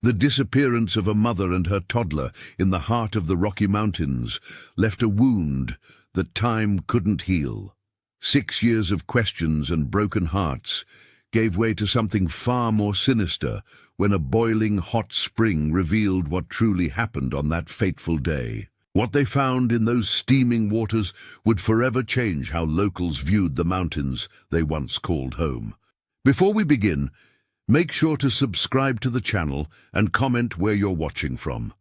The disappearance of a mother and her toddler in the heart of the Rocky Mountains left a wound that time couldn't heal. 6 years of questions and broken hearts gave way to something far more sinister when a boiling hot spring revealed what truly happened on that fateful day. What they found in those steaming waters would forever change how locals viewed the mountains they once called home. Before we begin, make sure to subscribe to the channel and comment where you're watching from.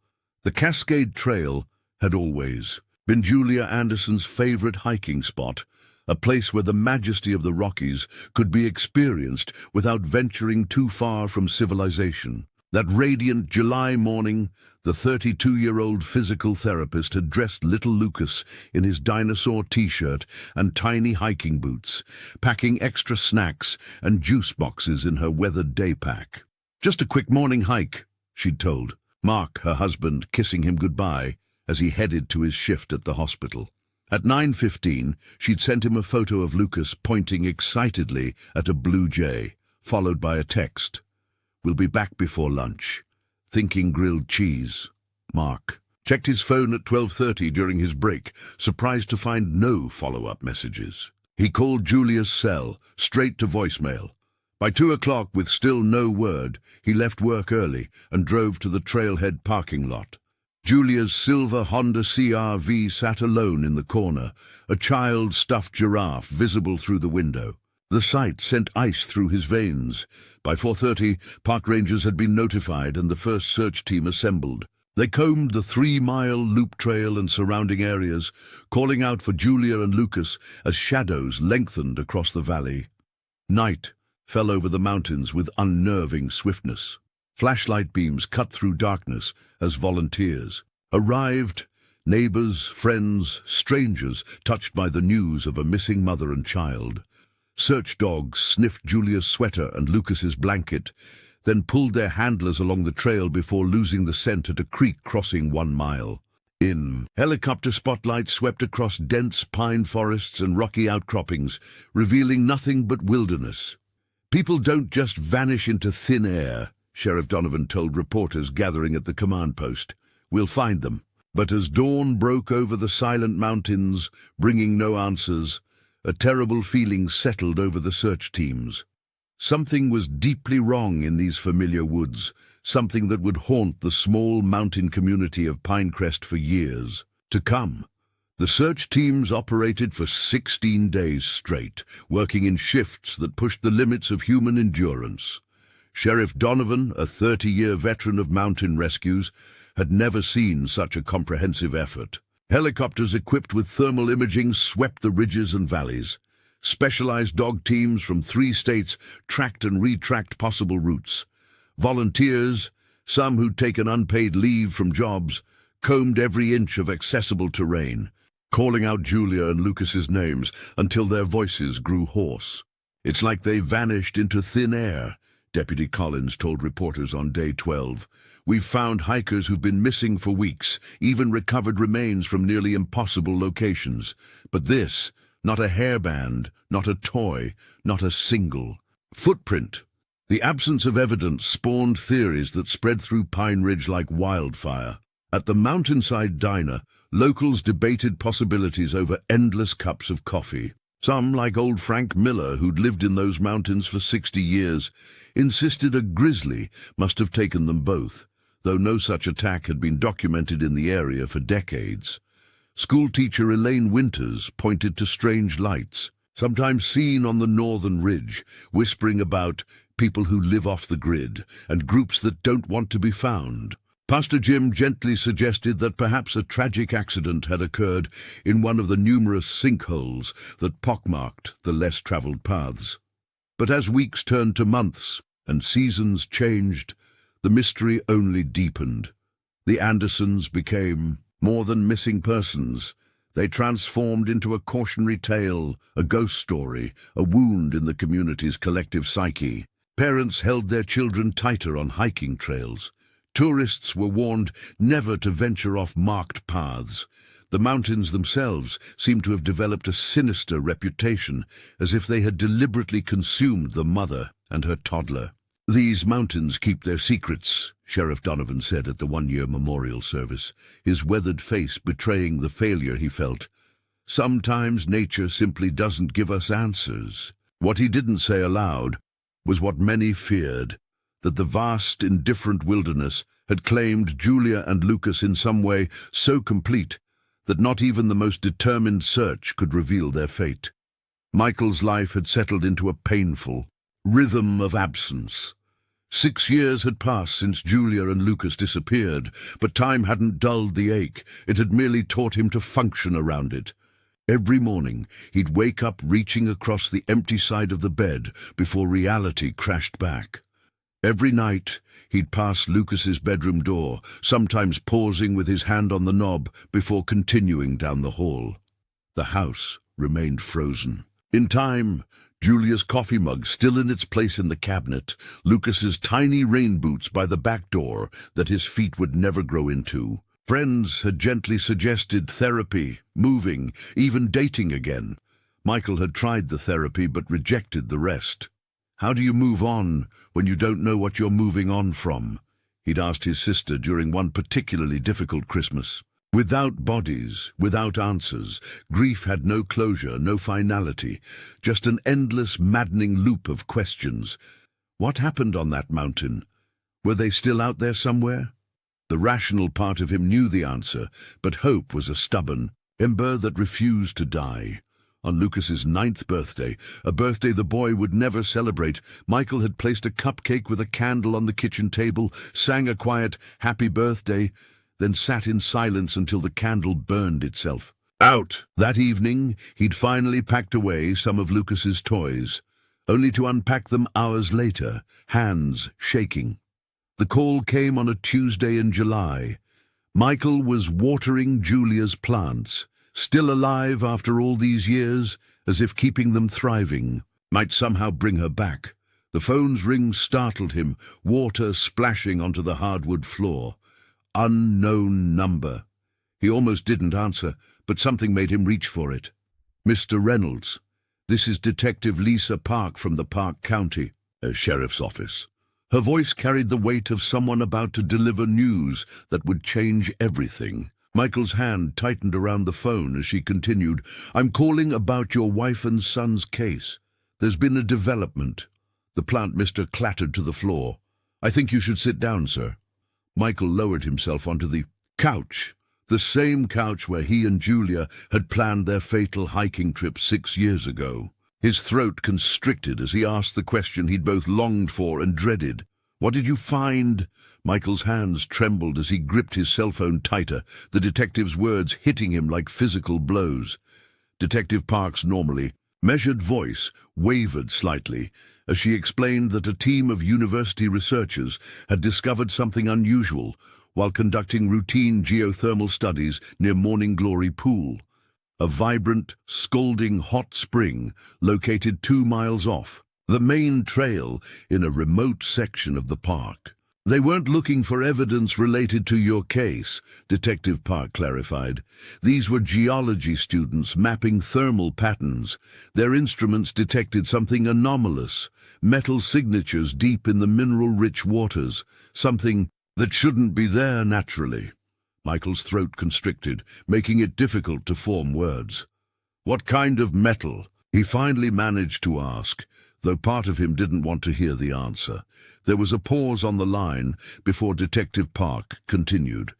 The Cascade Trail had always been Julia Anderson's favorite hiking spot, a place where the majesty of the Rockies could be experienced without venturing too far from civilization. That radiant July morning, the 32-year-old physical therapist had dressed little Lucas in his dinosaur t-shirt and tiny hiking boots, packing extra snacks and juice boxes in her weathered day pack. "Just a quick morning hike," she'd told Mark, her husband, kissing him goodbye as he headed to his shift at the hospital. At 9:15, she'd sent him a photo of Lucas pointing excitedly at a blue jay, followed by a text. "We'll be back before lunch. Thinking grilled cheese. Mark." Checked his phone at 12:30 during his break, surprised to find no follow-up messages. He called Julia's cell, straight to voicemail. By 2 o'clock, with still no word, he left work early and drove to the trailhead parking lot. Julia's silver Honda CR-V sat alone in the corner, a child-stuffed giraffe visible through the window. The sight sent ice through his veins. By 4:30, park rangers had been notified and the first search team assembled. They combed the 3-mile loop trail and surrounding areas, calling out for Julia and Lucas as shadows lengthened across the valley. Night fell over the mountains with unnerving swiftness. Flashlight beams cut through darkness as volunteers arrived, neighbors, friends, strangers touched by the news of a missing mother and child. Search dogs sniffed Julia's sweater and Lucas's blanket, then pulled their handlers along the trail before losing the scent at a creek crossing 1 mile. Helicopter spotlights swept across dense pine forests and rocky outcroppings, revealing nothing but wilderness. "People don't just vanish into thin air," Sheriff Donovan told reporters gathering at the command post. "We'll find them." But as dawn broke over the silent mountains, bringing no answers, a terrible feeling settled over the search teams. Something was deeply wrong in these familiar woods, something that would haunt the small mountain community of Pinecrest for years to come. The search teams operated for 16 days straight, working in shifts that pushed the limits of human endurance. Sheriff Donovan, a 30-year veteran of mountain rescues, had never seen such a comprehensive effort. Helicopters equipped with thermal imaging swept the ridges and valleys. Specialized dog teams from 3 states tracked and retracked possible routes. Volunteers, some who'd taken unpaid leave from jobs, combed every inch of accessible terrain, calling out Julia and Lucas's names until their voices grew hoarse. "It's like they vanished into thin air," Deputy Collins told reporters on day 12. "We've found hikers who've been missing for weeks, even recovered remains from nearly impossible locations. But this, not a hairband, not a toy, not a single footprint." The absence of evidence spawned theories that spread through Pine Ridge like wildfire. At the mountainside diner, locals debated possibilities over endless cups of coffee. Some, like old Frank Miller, who'd lived in those mountains for 60 years, insisted a grizzly must have taken them both, though no such attack had been documented in the area for decades. Schoolteacher Elaine Winters pointed to strange lights, sometimes seen on the northern ridge, whispering about people who live off the grid and groups that don't want to be found. Pastor Jim gently suggested that perhaps a tragic accident had occurred in one of the numerous sinkholes that pockmarked the less-traveled paths. But as weeks turned to months and seasons changed, the mystery only deepened. The Andersons became more than missing persons. They transformed into a cautionary tale, a ghost story, a wound in the community's collective psyche. Parents held their children tighter on hiking trails. Tourists were warned never to venture off marked paths. The mountains themselves seemed to have developed a sinister reputation, as if they had deliberately consumed the mother and her toddler. "These mountains keep their secrets," Sheriff Donovan said at the one-year memorial service, his weathered face betraying the failure he felt. "Sometimes nature simply doesn't give us answers." What he didn't say aloud was what many feared, that the vast, indifferent wilderness had claimed Julia and Lucas in some way so complete that not even the most determined search could reveal their fate. Michael's life had settled into a painful rhythm of absence. 6 years had passed since Julia and Lucas disappeared, but time hadn't dulled the ache. It had merely taught him to function around it. Every morning, he'd wake up reaching across the empty side of the bed before reality crashed back. Every night, he'd pass Lucas's bedroom door, sometimes pausing with his hand on the knob before continuing down the hall. The house remained frozen. In time, Julia's coffee mug still in its place in the cabinet, Lucas's tiny rain boots by the back door that his feet would never grow into. Friends had gently suggested therapy, moving, even dating again. Michael had tried the therapy but rejected the rest. "How do you move on when you don't know what you're moving on from?" he'd asked his sister during one particularly difficult Christmas. Without bodies, without answers, grief had no closure, no finality, just an endless, maddening loop of questions. What happened on that mountain? Were they still out there somewhere? The rational part of him knew the answer, but hope was a stubborn ember that refused to die. On Lucas's 9th birthday, a birthday the boy would never celebrate, Michael had placed a cupcake with a candle on the kitchen table, sang a quiet "Happy Birthday," then sat in silence until the candle burned itself out. That evening, he'd finally packed away some of Lucas's toys, only to unpack them hours later, hands shaking. The call came on a Tuesday in July. Michael was watering Julia's plants, still alive after all these years, as if keeping them thriving might somehow bring her back. The phone's ring startled him, water splashing onto the hardwood floor. Unknown number. He almost didn't answer, but something made him reach for it. "Mr. Reynolds, this is Detective Lisa Park from the Park County Sheriff's Office." Her voice carried the weight of someone about to deliver news that would change everything. Michael's hand tightened around the phone as she continued, "I'm calling about your wife and son's case. There's been a development." The plant mister clattered to the floor. "I think you should sit down, sir." Michael lowered himself onto the couch, the same couch where he and Julia had planned their fatal hiking trip 6 years ago. His throat constricted as he asked the question he'd both longed for and dreaded. "What did you find?" Michael's hands trembled as he gripped his cell phone tighter, the detective's words hitting him like physical blows. Detective Park's normally measured voice wavered slightly as she explained that a team of university researchers had discovered something unusual while conducting routine geothermal studies near Morning Glory Pool, a vibrant, scalding hot spring located 2 miles off the main trail in a remote section of the park. "They weren't looking for evidence related to your case," Detective Park clarified. "These were geology students mapping thermal patterns. Their instruments detected something anomalous, metal signatures deep in the mineral-rich waters, something that shouldn't be there naturally." Michael's throat constricted, making it difficult to form words. "What kind of metal?" he finally managed to ask, though part of him didn't want to hear the answer. There was a pause on the line before Detective Park continued.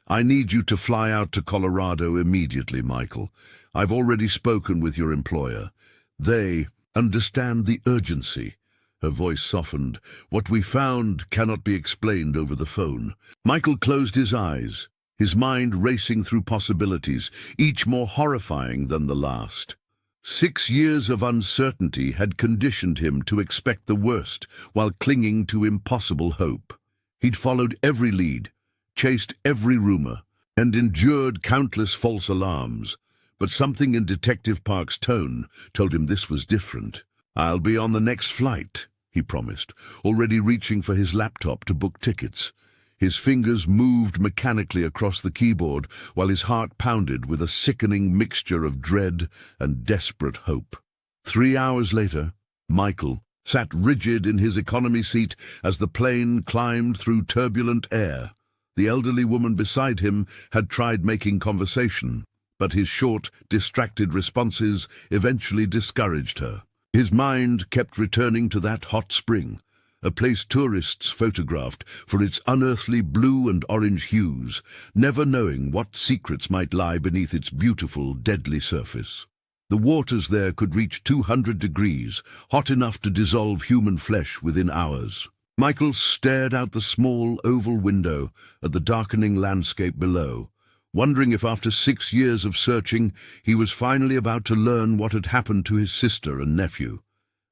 "I need you to fly out to Colorado immediately, Michael. I've already spoken with your employer. They understand the urgency." Her voice softened. "What we found cannot be explained over the phone." Michael closed his eyes, his mind racing through possibilities, each more horrifying than the last. 6 years of uncertainty had conditioned him to expect the worst while clinging to impossible hope. He'd followed every lead, chased every rumor, and endured countless false alarms. But something in Detective Park's tone told him this was different. "I'll be on the next flight," he promised, already reaching for his laptop to book tickets. His fingers moved mechanically across the keyboard while his heart pounded with a sickening mixture of dread and desperate hope. 3 hours later, Michael sat rigid in his economy seat as the plane climbed through turbulent air. The elderly woman beside him had tried making conversation, but his short, distracted responses eventually discouraged her. His mind kept returning to that hot spring, a place tourists photographed for its unearthly blue and orange hues, never knowing what secrets might lie beneath its beautiful, deadly surface. The waters there could reach 200 degrees, hot enough to dissolve human flesh within hours. Michael stared out the small, oval window at the darkening landscape below, wondering if after 6 years of searching he was finally about to learn what had happened to his sister and nephew,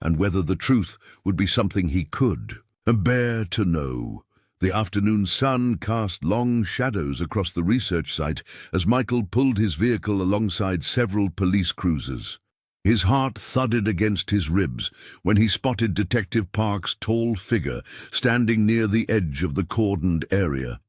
and whether the truth would be something he could bear to know. The afternoon sun cast long shadows across the research site as Michael pulled his vehicle alongside several police cruisers. His heart thudded against his ribs when he spotted Detective Park's tall figure standing near the edge of the cordoned area.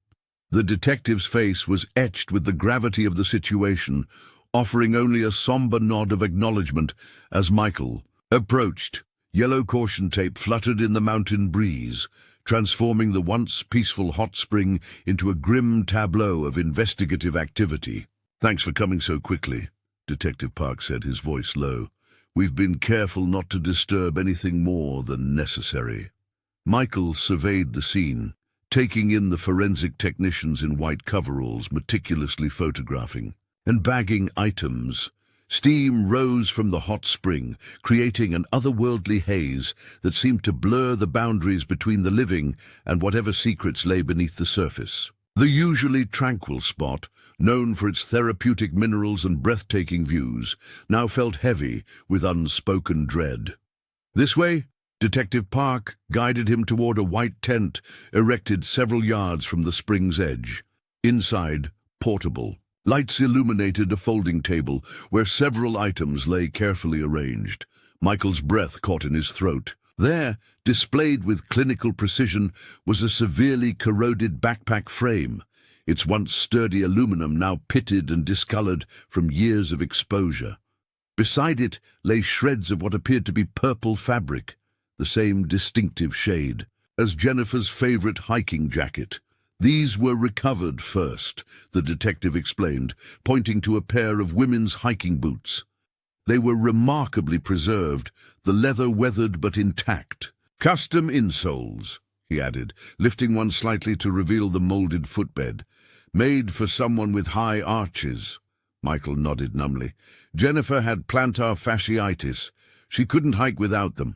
The detective's face was etched with the gravity of the situation, offering only a somber nod of acknowledgement as Michael approached. Yellow caution tape fluttered in the mountain breeze, transforming the once peaceful hot spring into a grim tableau of investigative activity. "Thanks for coming so quickly," Detective Park said, his voice low. "We've been careful not to disturb anything more than necessary." Michael surveyed the scene, taking in the forensic technicians in white coveralls meticulously photographing and bagging items. Steam rose from the hot spring, creating an otherworldly haze that seemed to blur the boundaries between the living and whatever secrets lay beneath the surface. The usually tranquil spot, known for its therapeutic minerals and breathtaking views, now felt heavy with unspoken dread. "This way?" Detective Park guided him toward a white tent erected several yards from the spring's edge. Inside, portable. Lights illuminated a folding table where several items lay carefully arranged. Michael's breath caught in his throat. There, displayed with clinical precision, was a severely corroded backpack frame, its once sturdy aluminum now pitted and discolored from years of exposure. Beside it lay shreds of what appeared to be purple fabric, the same distinctive shade as Jennifer's favorite hiking jacket. "These were recovered first," the detective explained, pointing to a pair of women's hiking boots. They were remarkably preserved, the leather weathered but intact. "Custom insoles," he added, lifting one slightly to reveal the molded footbed. "Made for someone with high arches." Michael nodded numbly. "Jennifer had plantar fasciitis. She couldn't hike without them."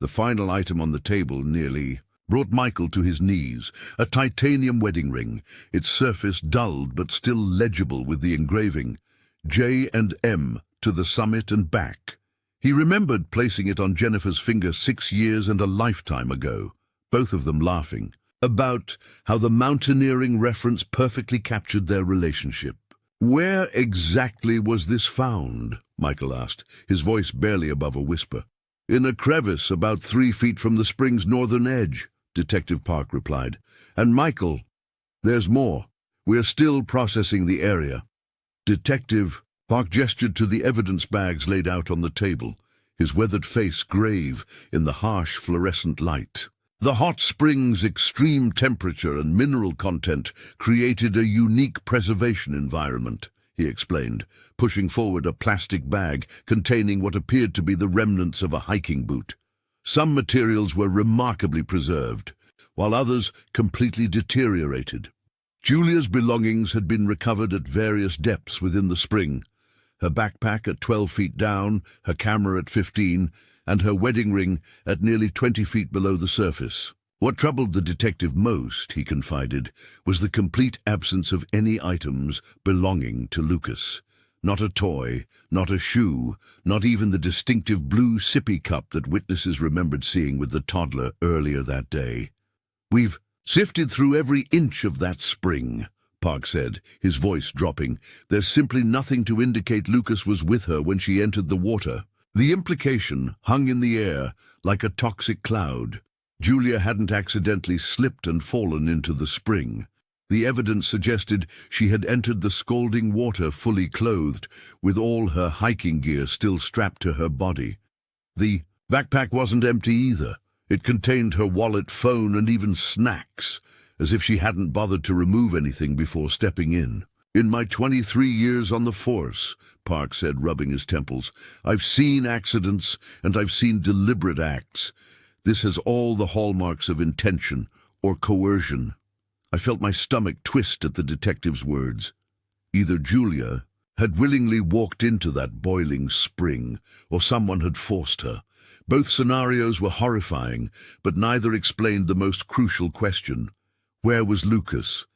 The final item on the table nearly brought Michael to his knees, a titanium wedding ring, its surface dulled but still legible with the engraving, J&M to the summit and back. He remembered placing it on Jennifer's finger 6 years and a lifetime ago, both of them laughing, about how the mountaineering reference perfectly captured their relationship. "Where exactly was this found?" Michael asked, his voice barely above a whisper. "In a crevice about 3 feet from the spring's northern edge," Detective Park replied. "And Michael, there's more. We're still processing the area." Detective Park gestured to the evidence bags laid out on the table, his weathered face grave in the harsh fluorescent light. "The hot spring's extreme temperature and mineral content created a unique preservation environment," he explained, pushing forward a plastic bag containing what appeared to be the remnants of a hiking boot. Some materials were remarkably preserved, while others completely deteriorated. Julia's belongings had been recovered at various depths within the spring, her backpack at 12 feet down, her camera at 15, and her wedding ring at nearly 20 feet below the surface. What troubled the detective most, he confided, was the complete absence of any items belonging to Lucas. Not a toy, not a shoe, not even the distinctive blue sippy cup that witnesses remembered seeing with the toddler earlier that day. "We've sifted through every inch of that spring," Park said, his voice dropping. "There's simply nothing to indicate Lucas was with her when she entered the water." The implication hung in the air like a toxic cloud. Julia hadn't accidentally slipped and fallen into the spring. The evidence suggested she had entered the scalding water fully clothed, with all her hiking gear still strapped to her body. The Backpack wasn't empty either. It contained her wallet, phone, and even snacks, as if she hadn't bothered to remove anything before stepping in. "In my 23 years on the force," Park said, rubbing his temples, "I've seen accidents and I've seen deliberate acts. This has all the hallmarks of intention or coercion." I felt my stomach twist at the detective's words. Either Julia had willingly walked into that boiling spring, or someone had forced her. Both scenarios were horrifying, but neither explained the most crucial question. Where was Lucas?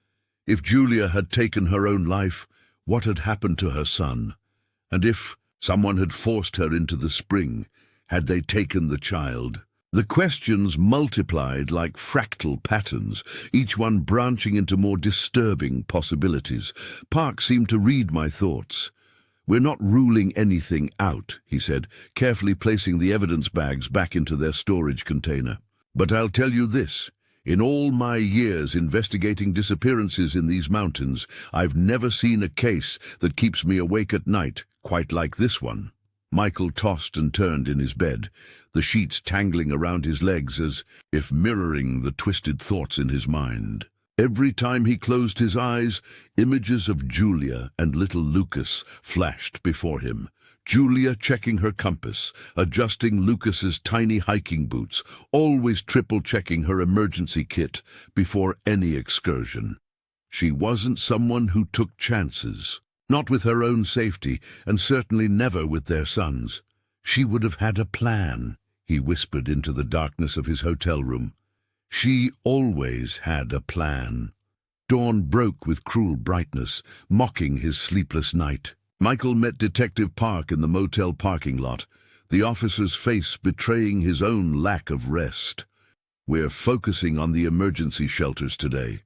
If Julia had taken her own life, what had happened to her son? And if someone had forced her into the spring, had they taken the child? The questions multiplied like fractal patterns, each one branching into more disturbing possibilities. Park seemed to read my thoughts. "We're not ruling anything out," he said, carefully placing the evidence bags back into their storage container. "But I'll tell you this. In all my years investigating disappearances in these mountains, I've never seen a case that keeps me awake at night quite like this one." Michael tossed and turned in his bed, the sheets tangling around his legs as if mirroring the twisted thoughts in his mind. Every time he closed his eyes, images of Julia and little Lucas flashed before him. Julia checking her compass, adjusting Lucas's tiny hiking boots, always triple-checking her emergency kit before any excursion. She wasn't someone who took chances, not with her own safety, and certainly never with their sons. She would have had a plan, he whispered into the darkness of his hotel room. She always had a plan. Dawn broke with cruel brightness, mocking his sleepless night. Michael met Detective Park in the motel parking lot, the officer's face betraying his own lack of rest. "We're focusing on the emergency shelters today,"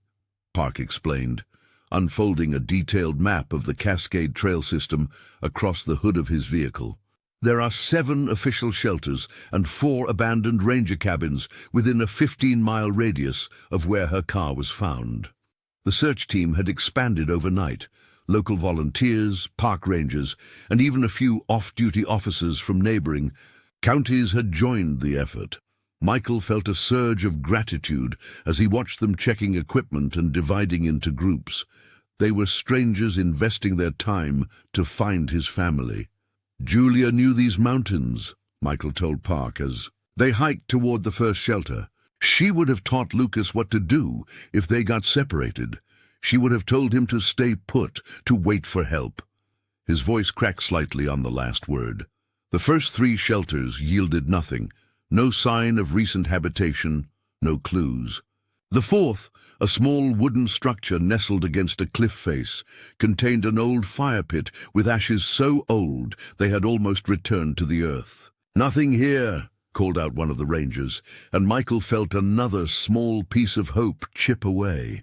Park explained, unfolding a detailed map of the Cascade Trail system across the hood of his vehicle. "There are 7 official shelters and 4 abandoned ranger cabins within a 15-mile radius of where her car was found." The search team had expanded overnight. Local volunteers, park rangers, and even a few off-duty officers from neighboring counties had joined the effort. Michael felt a surge of gratitude as he watched them checking equipment and dividing into groups. They were strangers investing their time to find his family. "Julia knew these mountains," Michael told Park as they hiked toward the first shelter. "She would have taught Lucas what to do if they got separated. She would have told him to stay put, to wait for help." His voice cracked slightly on the last word. The first 3 shelters yielded nothing. No sign of recent habitation, no clues. The 4th, a small wooden structure nestled against a cliff face, contained an old fire pit with ashes so old they had almost returned to the earth. "Nothing here," called out one of the rangers, and Michael felt another small piece of hope chip away.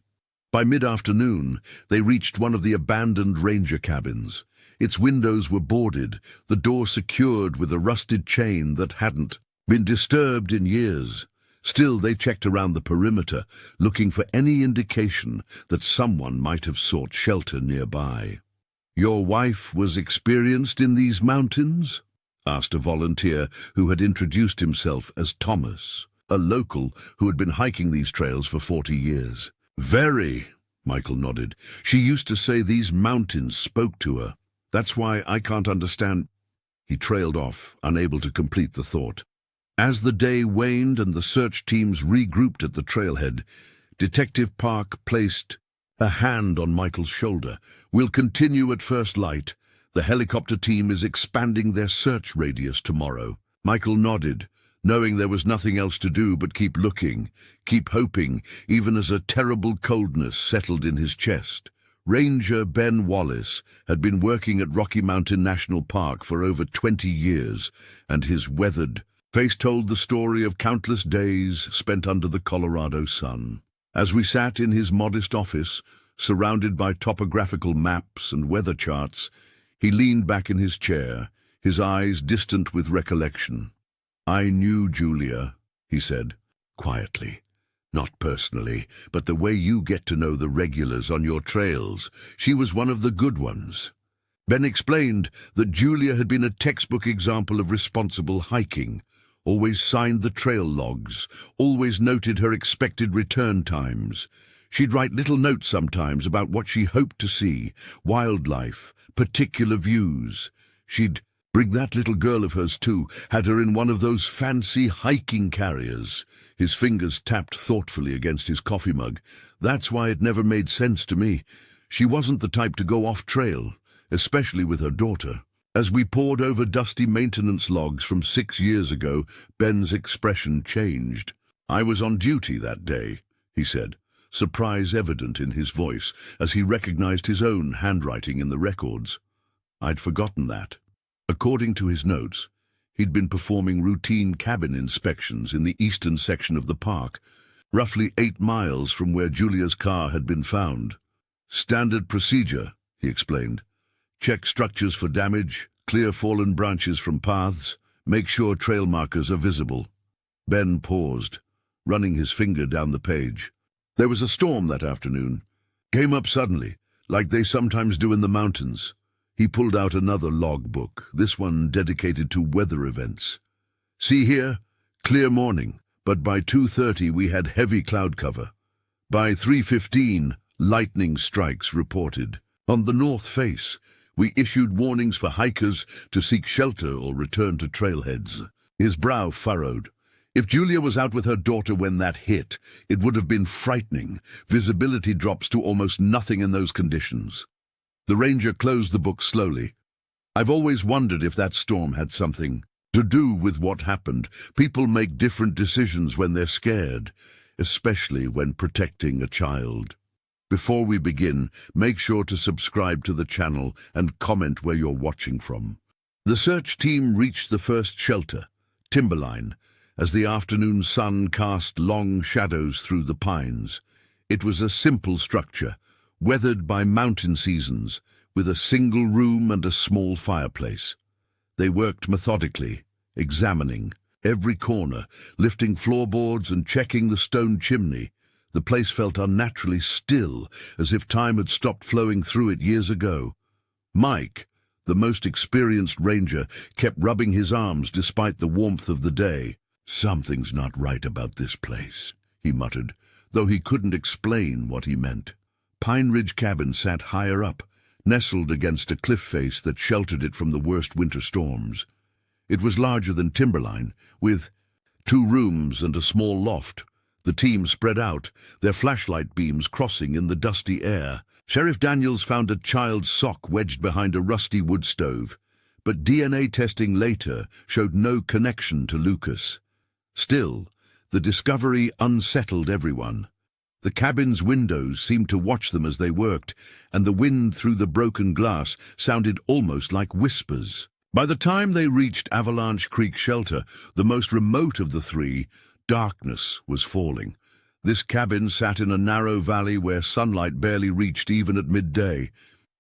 By mid-afternoon, they reached one of the abandoned ranger cabins. Its windows were boarded, the door secured with a rusted chain that hadn't been disturbed in years. Still, they checked around the perimeter, looking for any indication that someone might have sought shelter nearby. "Your wife was experienced in these mountains?" asked a volunteer who had introduced himself as Thomas, a local who had been hiking these trails for 40 years. "Very," Michael nodded. "She used to say these mountains spoke to her. That's why I can't understand—" He trailed off, unable to complete the thought. As the day waned and the search teams regrouped at the trailhead, Detective Park placed a hand on Michael's shoulder. "We'll continue at first light. The helicopter team is expanding their search radius tomorrow." Michael nodded, knowing there was nothing else to do but keep looking, keep hoping, even as a terrible coldness settled in his chest. Ranger Ben Wallace had been working at Rocky Mountain National Park for over 20 years, and his weathered face told the story of countless days spent under the Colorado sun. As we sat in his modest office, surrounded by topographical maps and weather charts, he leaned back in his chair, his eyes distant with recollection. "I knew Julia," he said, quietly. "Not personally, but the way you get to know the regulars on your trails. She was one of the good ones." Ben explained that Julia had been a textbook example of responsible hiking, always signed the trail logs, always noted her expected return times. She'd write little notes sometimes about what she hoped to see, wildlife, particular views. She'd bring that little girl of hers too, had her in one of those fancy hiking carriers. His fingers tapped thoughtfully against his coffee mug. That's why it never made sense to me. She wasn't the type to go off trail, especially with her daughter. As we pored over dusty maintenance logs from 6 years ago, Ben's expression changed. "I was on duty that day," he said, surprise evident in his voice as he recognized his own handwriting in the records. I'd forgotten that. According to his notes, he'd been performing routine cabin inspections in the eastern section of the park, roughly 8 miles from where Julia's car had been found. "Standard procedure," he explained. "Check structures for damage, clear fallen branches from paths, make sure trail markers are visible." Ben paused, running his finger down the page. "There was a storm that afternoon. Came up suddenly, like they sometimes do in the mountains." He pulled out another log book, this one dedicated to weather events. "See here? Clear morning, but by 2:30 we had heavy cloud cover. By 3:15, lightning strikes reported. On the north face, we issued warnings for hikers to seek shelter or return to trailheads." His brow furrowed. If Julia was out with her daughter when that hit, it would have been frightening. Visibility drops to almost nothing in those conditions. The ranger closed the book slowly. "I've always wondered if that storm had something to do with what happened. People make different decisions when they're scared, especially when protecting a child." Before we begin, make sure to subscribe to the channel and comment where you're watching from. The search team reached the first shelter, Timberline, as the afternoon sun cast long shadows through the pines. It was a simple structure, weathered by mountain seasons, with a single room and a small fireplace. They worked methodically, examining every corner, lifting floorboards and checking the stone chimney. The place felt unnaturally still, as if time had stopped flowing through it years ago. Mike, the most experienced ranger, kept rubbing his arms despite the warmth of the day. "Something's not right about this place," he muttered, though he couldn't explain what he meant. Pine Ridge Cabin sat higher up, nestled against a cliff face that sheltered it from the worst winter storms. It was larger than Timberline, with 2 rooms and a small loft. The team spread out, their flashlight beams crossing in the dusty air. Sheriff Daniels found a child's sock wedged behind a rusty wood stove, but DNA testing later showed no connection to Lucas. Still, the discovery unsettled everyone. The cabin's windows seemed to watch them as they worked, and the wind through the broken glass sounded almost like whispers. By the time they reached Avalanche Creek Shelter, the most remote of the 3, darkness was falling. This cabin sat in a narrow valley where sunlight barely reached even at midday.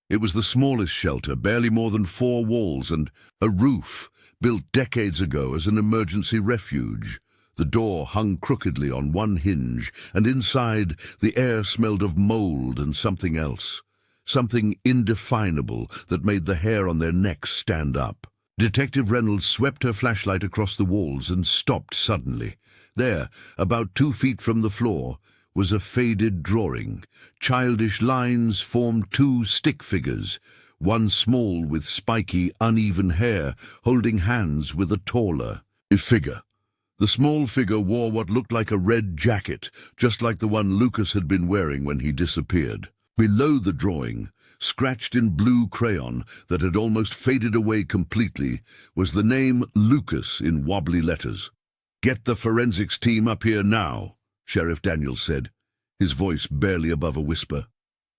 It was the smallest shelter, barely more than 4 walls, and a roof, built decades ago as an emergency refuge. The door hung crookedly on one hinge, and inside the air smelled of mold and something else. Something indefinable that made the hair on their necks stand up. Detective Reynolds swept her flashlight across the walls and stopped suddenly. There, about 2 feet from the floor, was a faded drawing. Childish lines formed 2 stick figures, one small with spiky, uneven hair, holding hands with a taller figure. The small figure wore what looked like a red jacket, just like the one Lucas had been wearing when he disappeared. Below the drawing, scratched in blue crayon that had almost faded away completely, was the name Lucas in wobbly letters. "Get the forensics team up here now," Sheriff Daniels said, his voice barely above a whisper.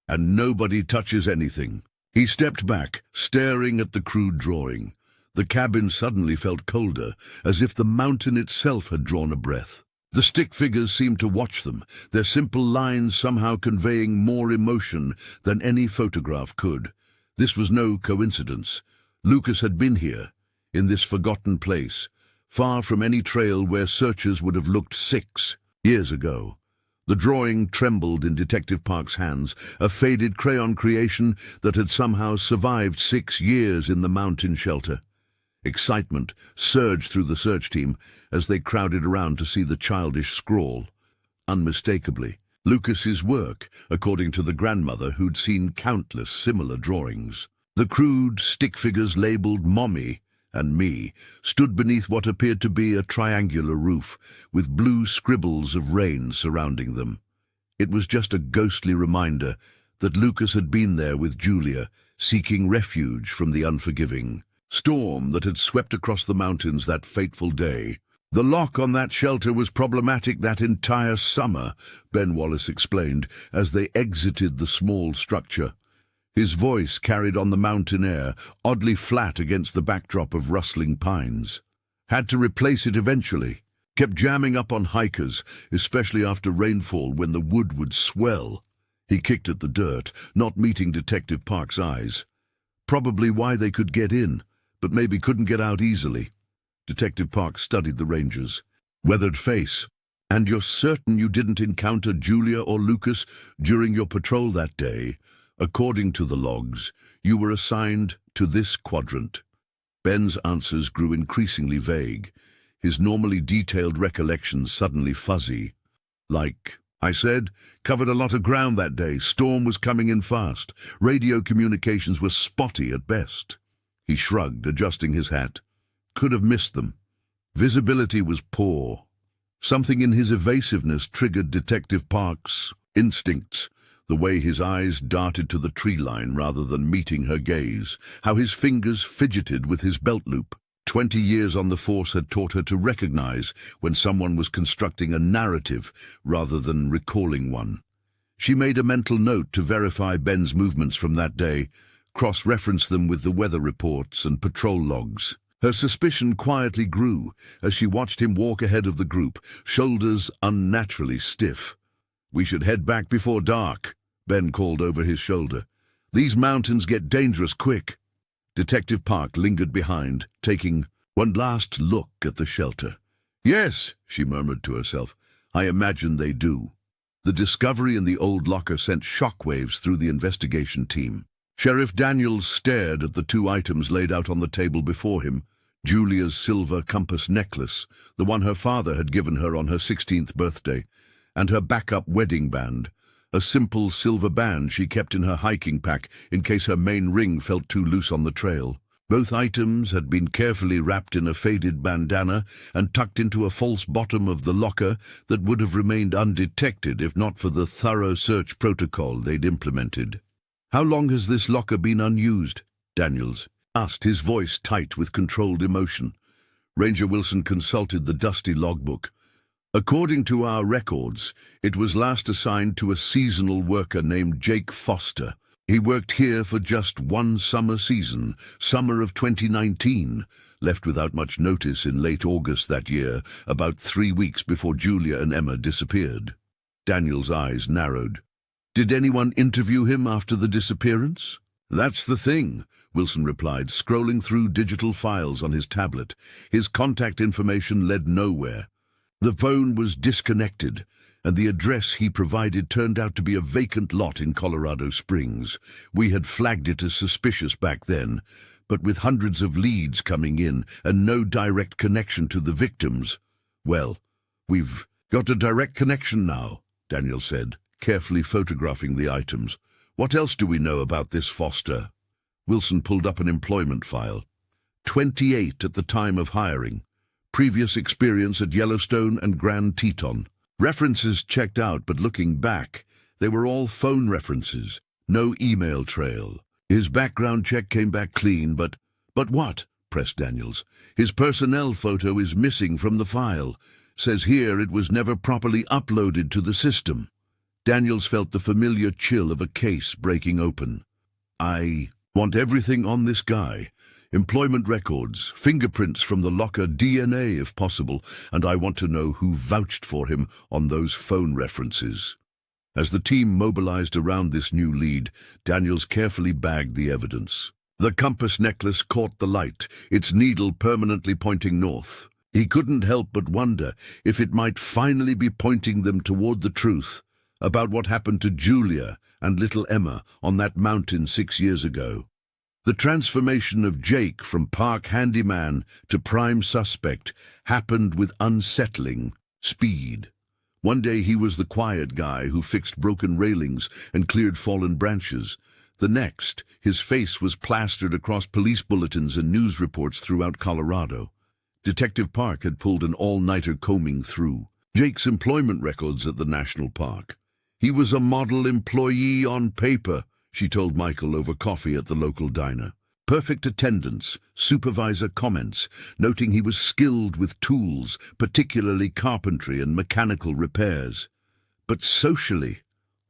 "And nobody touches anything." He stepped back, staring at the crude drawing. The cabin suddenly felt colder, as if the mountain itself had drawn a breath. The stick figures seemed to watch them, their simple lines somehow conveying more emotion than any photograph could. This was no coincidence. Lucas had been here, in this forgotten place, far from any trail where searchers would have looked 6 years ago. The drawing trembled in Detective Park's hands, a faded crayon creation that had somehow survived 6 years in the mountain shelter. Excitement surged through the search team as they crowded around to see the childish scrawl. Unmistakably, Lucas's work, according to the grandmother who'd seen countless similar drawings. The crude stick figures labeled Mommy and Me stood beneath what appeared to be a triangular roof, with blue scribbles of rain surrounding them. It was just a ghostly reminder that Lucas had been there with Julia, seeking refuge from the unforgiving storm that had swept across the mountains that fateful day. The lock on that shelter was problematic that entire summer, Ben Wallace explained, as they exited the small structure. His voice carried on the mountain air, oddly flat against the backdrop of rustling pines. Had to replace it eventually. Kept jamming up on hikers, especially after rainfall when the wood would swell. He kicked at the dirt, not meeting Detective Park's eyes. Probably why they could get in, but maybe couldn't get out easily. Detective Park studied the rangers. Weathered face. And you're certain you didn't encounter Julia or Lucas during your patrol that day? According to the logs, you were assigned to this quadrant. Ben's answers grew increasingly vague, his normally detailed recollections suddenly fuzzy. Like, I said, covered a lot of ground that day. Storm was coming in fast. Radio communications were spotty at best. He shrugged, adjusting his hat. Could have missed them. Visibility was poor. Something in his evasiveness triggered Detective Park's instincts. The way his eyes darted to the tree line rather than meeting her gaze, how his fingers fidgeted with his belt loop. 20 years on the force had taught her to recognize when someone was constructing a narrative rather than recalling one. She made a mental note to verify Ben's movements from that day, cross-reference them with the weather reports and patrol logs. Her suspicion quietly grew as she watched him walk ahead of the group, shoulders unnaturally stiff. "We should head back before dark," Ben called over his shoulder. "These mountains get dangerous quick." Detective Park lingered behind, taking one last look at the shelter. "Yes," she murmured to herself, "I imagine they do." The discovery in the old locker sent shockwaves through the investigation team. Sheriff Daniels stared at the two items laid out on the table before him. Julia's silver compass necklace, the one her father had given her on her 16th birthday, and her backup wedding band, a simple silver band she kept in her hiking pack in case her main ring felt too loose on the trail. Both items had been carefully wrapped in a faded bandana and tucked into a false bottom of the locker that would have remained undetected if not for the thorough search protocol they'd implemented. "How long has this locker been unused?" Daniels asked, his voice tight with controlled emotion. Ranger Wilson consulted the dusty logbook. "According to our records, it was last assigned to a seasonal worker named Jake Foster. He worked here for just one summer season, summer of 2019, left without much notice in late August that year, about 3 weeks before Julia and Emma disappeared." Daniel's eyes narrowed. "Did anyone interview him after the disappearance?" "That's the thing," Wilson replied, scrolling through digital files on his tablet. His contact information led nowhere. The phone was disconnected, and the address he provided turned out to be a vacant lot in Colorado Springs. We had flagged it as suspicious back then, but with hundreds of leads coming in and no direct connection to the victims, well, we've got a direct connection now, Daniel said, carefully photographing the items. "What else do we know about this Foster?" Wilson pulled up an employment file. 28 at the time of hiring. Previous experience at Yellowstone and Grand Teton. References checked out, but looking back, they were all phone references. No email trail. His background check came back clean, but what? Pressed Daniels. "His personnel photo is missing from the file. Says here it was never properly uploaded to the system." Daniels felt the familiar chill of a case breaking open. "I want everything on this guy. Employment records, fingerprints from the locker, DNA if possible, and I want to know who vouched for him on those phone references." As the team mobilized around this new lead, Daniels carefully bagged the evidence. The compass necklace caught the light, its needle permanently pointing north. He couldn't help but wonder if it might finally be pointing them toward the truth about what happened to Julia and little Emma on that mountain 6 years ago. The transformation of Jake from park handyman to prime suspect happened with unsettling speed. One day he was the quiet guy who fixed broken railings and cleared fallen branches. The next, his face was plastered across police bulletins and news reports throughout Colorado. Detective Park had pulled an all-nighter combing through Jake's employment records at the national park. He was a model employee on paper, she told Michael over coffee at the local diner. Perfect attendance, supervisor comments, noting he was skilled with tools, particularly carpentry and mechanical repairs. But socially,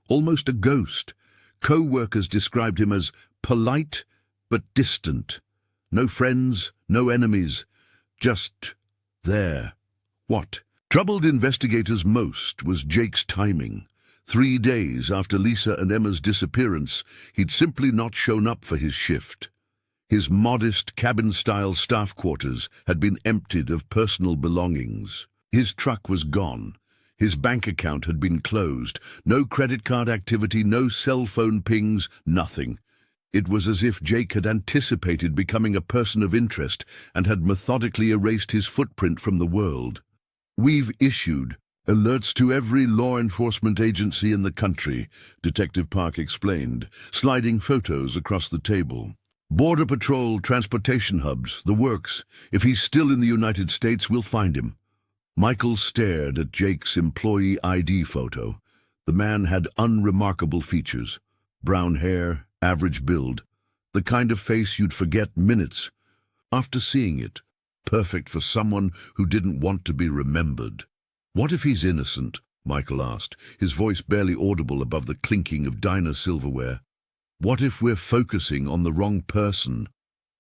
almost a ghost. Co-workers described him as polite but distant. No friends, no enemies, just there. What troubled investigators most was Jake's timing. 3 days after Lisa and Emma's disappearance, he'd simply not shown up for his shift. His modest cabin-style staff quarters had been emptied of personal belongings. His truck was gone. His bank account had been closed. No credit card activity, no cell phone pings, nothing. It was as if Jake had anticipated becoming a person of interest and had methodically erased his footprint from the world. "We've issued alerts to every law enforcement agency in the country," Detective Park explained, sliding photos across the table. "Border Patrol, transportation hubs, the works. If he's still in the United States, we'll find him." Michael stared at Jake's employee ID photo. The man had unremarkable features. Brown hair, average build. The kind of face you'd forget minutes after seeing it. Perfect for someone who didn't want to be remembered. "What if he's innocent?" Michael asked, his voice barely audible above the clinking of diner silverware. "What if we're focusing on the wrong person?"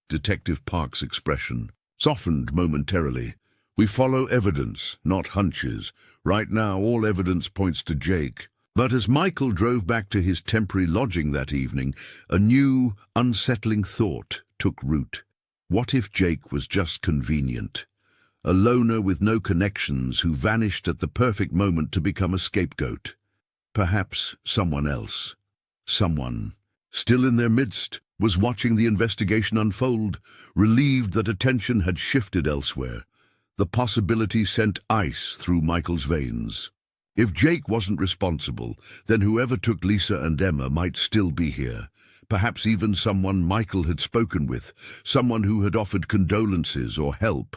Detective Park's expression softened momentarily. "We follow evidence, not hunches. Right now, all evidence points to Jake." But as Michael drove back to his temporary lodging that evening, a new, unsettling thought took root. What if Jake was just convenient? A loner with no connections who vanished at the perfect moment to become a scapegoat. Perhaps someone else. Someone, still in their midst, was watching the investigation unfold, relieved that attention had shifted elsewhere. The possibility sent ice through Michael's veins. If Jake wasn't responsible, then whoever took Lisa and Emma might still be here. Perhaps even someone Michael had spoken with, someone who had offered condolences or help,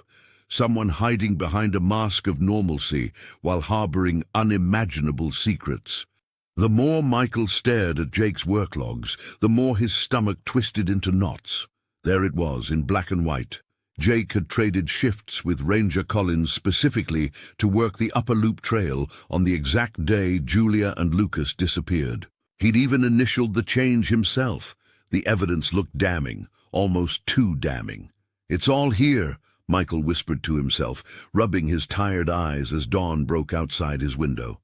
someone hiding behind a mask of normalcy while harboring unimaginable secrets. The more Michael stared at Jake's work logs, the more his stomach twisted into knots. There it was, in black and white. Jake had traded shifts with Ranger Collins specifically to work the Upper Loop Trail on the exact day Julia and Lucas disappeared. He'd even initialed the change himself. The evidence looked damning, almost too damning. "It's all here," Michael whispered to himself, rubbing his tired eyes as dawn broke outside his window.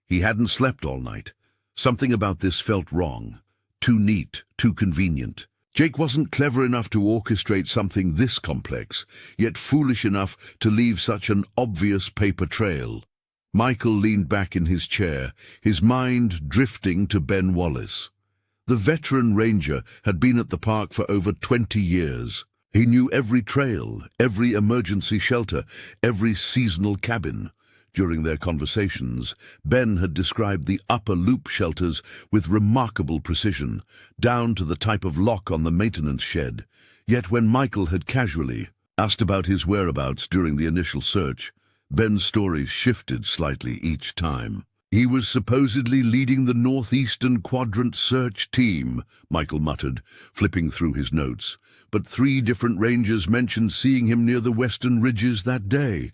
He hadn't slept all night. Something about this felt wrong. Too neat, too convenient. Jake wasn't clever enough to orchestrate something this complex, yet foolish enough to leave such an obvious paper trail. Michael leaned back in his chair, his mind drifting to Ben Wallace. The veteran ranger had been at the park for over 20 years. He knew every trail, every emergency shelter, every seasonal cabin. During their conversations, Ben had described the Upper Loop shelters with remarkable precision, down to the type of lock on the maintenance shed. Yet when Michael had casually asked about his whereabouts during the initial search, Ben's story shifted slightly each time. "He was supposedly leading the Northeastern Quadrant search team," Michael muttered, flipping through his notes. "But 3 different rangers mentioned seeing him near the western ridges that day."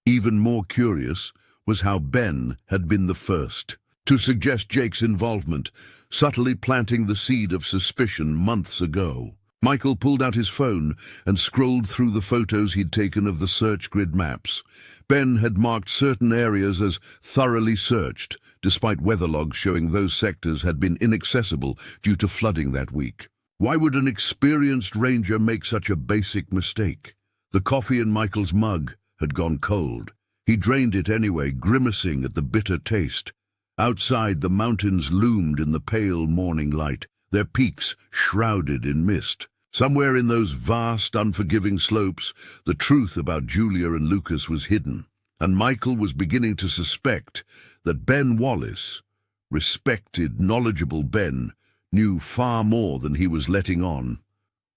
Even more curious was how Ben had been the first to suggest Jake's involvement, subtly planting the seed of suspicion months ago. Michael pulled out his phone and scrolled through the photos he'd taken of the search grid maps. Ben had marked certain areas as thoroughly searched, despite weather logs showing those sectors had been inaccessible due to flooding that week. Why would an experienced ranger make such a basic mistake? The coffee in Michael's mug had gone cold. He drained it anyway, grimacing at the bitter taste. Outside, the mountains loomed in the pale morning light, their peaks shrouded in mist. Somewhere in those vast, unforgiving slopes, the truth about Julia and Lucas was hidden, and Michael was beginning to suspect that Ben Wallace, respected, knowledgeable Ben, knew far more than he was letting on.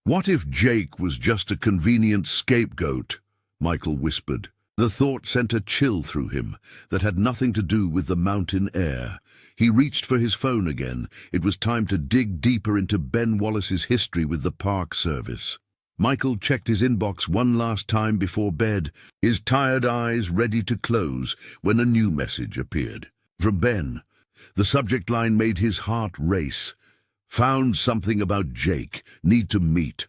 What if Jake was just a convenient scapegoat? Michael whispered. The thought sent a chill through him that had nothing to do with the mountain air. He reached for his phone again. It was time to dig deeper into Ben Wallace's history with the Park Service. Michael checked his inbox one last time before bed, his tired eyes ready to close when a new message appeared. From Ben. The subject line made his heart race. Found something about Jake. Need to meet.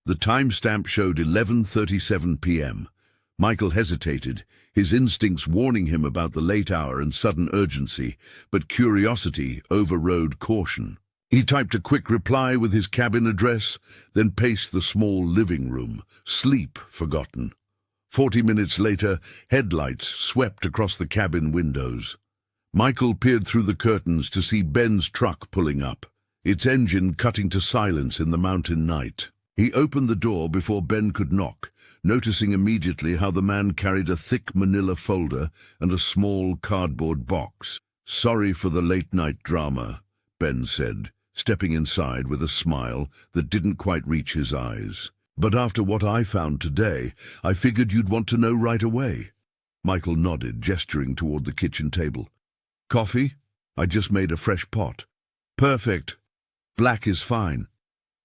The timestamp showed 11:37 p.m. Michael hesitated, his instincts warning him about the late hour and sudden urgency, but curiosity overrode caution. He typed a quick reply with his cabin address, then paced the small living room, sleep forgotten. 40 minutes later, headlights swept across the cabin windows. Michael peered through the curtains to see Ben's truck pulling up, its engine cutting to silence in the mountain night. He opened the door before Ben could knock, noticing immediately how the man carried a thick manila folder and a small cardboard box. "Sorry for the late-night drama," Ben said, stepping inside with a smile that didn't quite reach his eyes. "But after what I found today, I figured you'd want to know right away." Michael nodded, gesturing toward the kitchen table. "Coffee? I just made a fresh pot." "Perfect. Black is fine."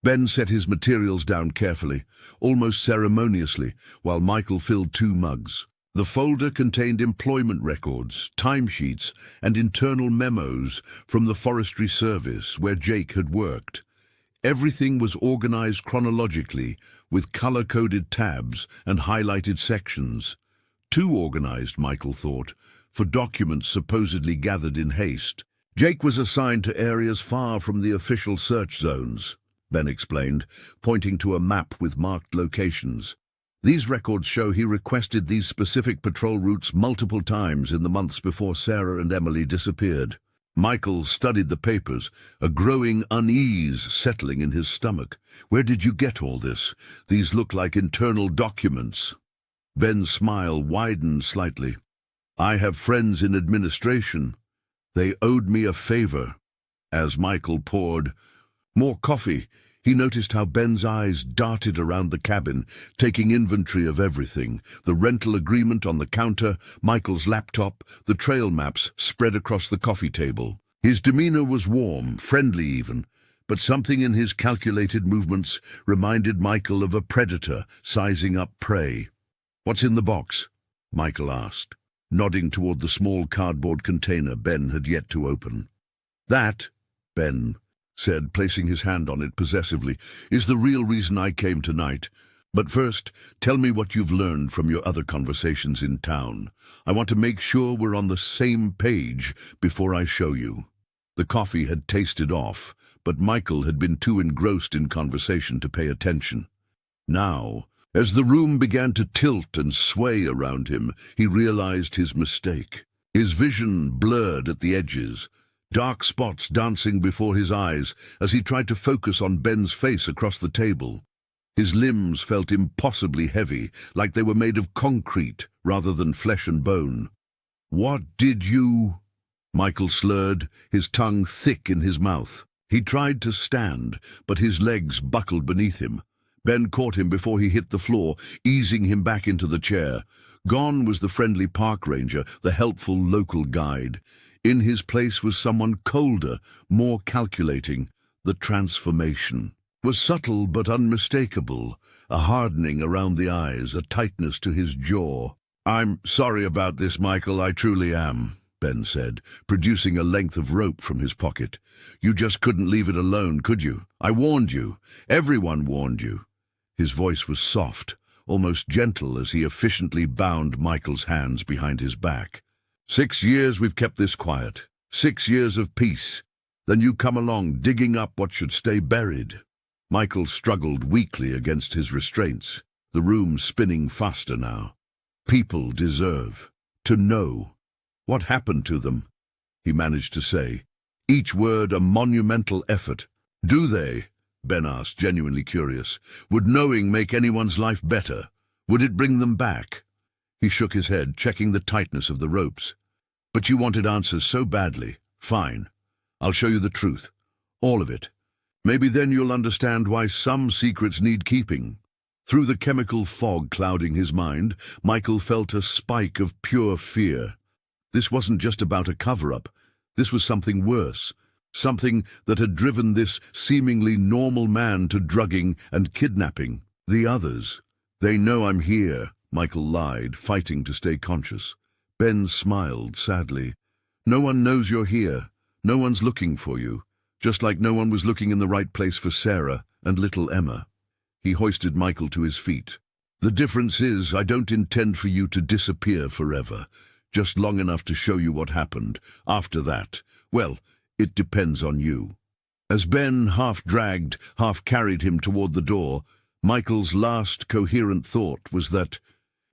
Ben set his materials down carefully, almost ceremoniously, while Michael filled 2 mugs. The folder contained employment records, timesheets, and internal memos from the Forestry Service where Jake had worked. Everything was organized chronologically, with color-coded tabs and highlighted sections. Too organized, Michael thought, for documents supposedly gathered in haste. Jake was assigned to areas far from the official search zones, Ben explained, pointing to a map with marked locations. These records show he requested these specific patrol routes multiple times in the months before Sarah and Emily disappeared. Michael studied the papers, a growing unease settling in his stomach. "Where did you get all this? These look like internal documents." Ben's smile widened slightly. "I have friends in administration. They owed me a favor." As Michael poured more coffee, he noticed how Ben's eyes darted around the cabin, taking inventory of everything. The rental agreement on the counter, Michael's laptop, the trail maps spread across the coffee table. His demeanor was warm, friendly even, but something in his calculated movements reminded Michael of a predator sizing up prey. "What's in the box?" Michael asked, nodding toward the small cardboard container Ben had yet to open. "That," Ben said, placing his hand on it possessively, "is the real reason I came tonight. But first, tell me what you've learned from your other conversations in town. I want to make sure we're on the same page before I show you." The coffee had tasted off, but Michael had been too engrossed in conversation to pay attention. Now, as the room began to tilt and sway around him, he realized his mistake. His vision blurred at the edges, dark spots dancing before his eyes as he tried to focus on Ben's face across the table. His limbs felt impossibly heavy, like they were made of concrete rather than flesh and bone. "What did you—" Michael slurred, his tongue thick in his mouth. He tried to stand, but his legs buckled beneath him. Ben caught him before he hit the floor, easing him back into the chair. Gone was the friendly park ranger, the helpful local guide. In his place was someone colder, more calculating. The transformation was subtle but unmistakable, a hardening around the eyes, a tightness to his jaw. "I'm sorry about this, Michael, I truly am," Ben said, producing a length of rope from his pocket. "You just couldn't leave it alone, could you? I warned you. Everyone warned you." His voice was soft, almost gentle as he efficiently bound Michael's hands behind his back. 6 years we've kept this quiet. 6 years of peace. Then you come along, digging up what should stay buried." Michael struggled weakly against his restraints, the room spinning faster now. "People deserve to know what happened to them," he managed to say, each word a monumental effort. "Do they?" Ben asked, genuinely curious. Would knowing make anyone's life better? Would it bring them back? He shook his head, checking the tightness of the ropes. But you wanted answers so badly. Fine. I'll show you the truth. All of it. Maybe then you'll understand why some secrets need keeping. Through the chemical fog clouding his mind, Michael felt a spike of pure fear. This wasn't just about a cover-up. This was something worse. Something that had driven this seemingly normal man to drugging and kidnapping. The others. They know I'm here, Michael lied, fighting to stay conscious. Ben smiled sadly. No one knows you're here. No one's looking for you. Just like no one was looking in the right place for Sarah and little Emma. He hoisted Michael to his feet. The difference is I don't intend for you to disappear forever. Just long enough to show you what happened. After that, well, it depends on you. As Ben half-dragged, half-carried him toward the door, Michael's last coherent thought was that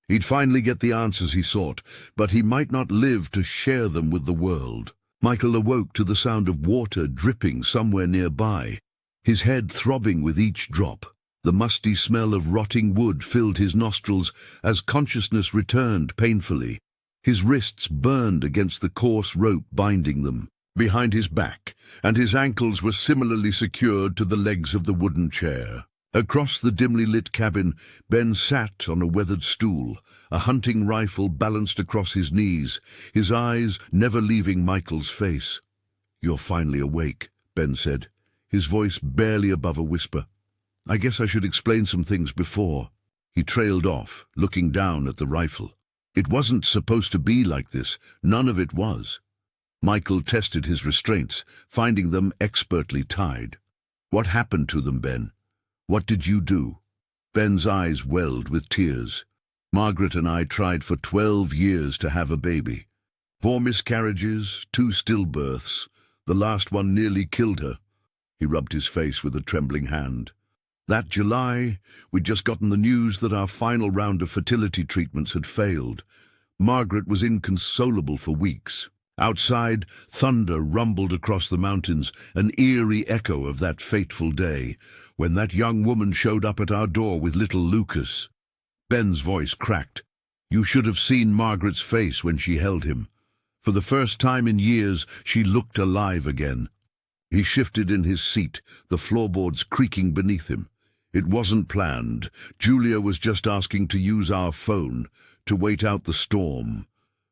he'd finally get the answers he sought, but he might not live to share them with the world. Michael awoke to the sound of water dripping somewhere nearby, his head throbbing with each drop. The musty smell of rotting wood filled his nostrils as consciousness returned painfully. His wrists burned against the coarse rope binding them behind his back, and his ankles were similarly secured to the legs of the wooden chair. Across the dimly lit cabin, Ben sat on a weathered stool, a hunting rifle balanced across his knees, his eyes never leaving Michael's face. "You're finally awake," Ben said, his voice barely above a whisper. "I guess I should explain some things before." He trailed off, looking down at the rifle. It wasn't supposed to be like this. None of it was. Michael tested his restraints, finding them expertly tied. "What happened to them, Ben? What did you do?" Ben's eyes welled with tears. "Margaret and I tried for 12 years to have a baby. 4 miscarriages, 2 stillbirths. The last one nearly killed her." He rubbed his face with a trembling hand. "That July, we'd just gotten the news that our final round of fertility treatments had failed. Margaret was inconsolable for weeks. Outside, thunder rumbled across the mountains, an eerie echo of that fateful day, when that young woman showed up at our door with little Lucas." Ben's voice cracked. "You should have seen Margaret's face when she held him. For the first time in years, she looked alive again." He shifted in his seat, the floorboards creaking beneath him. "It wasn't planned. Julia was just asking to use our phone, to wait out the storm.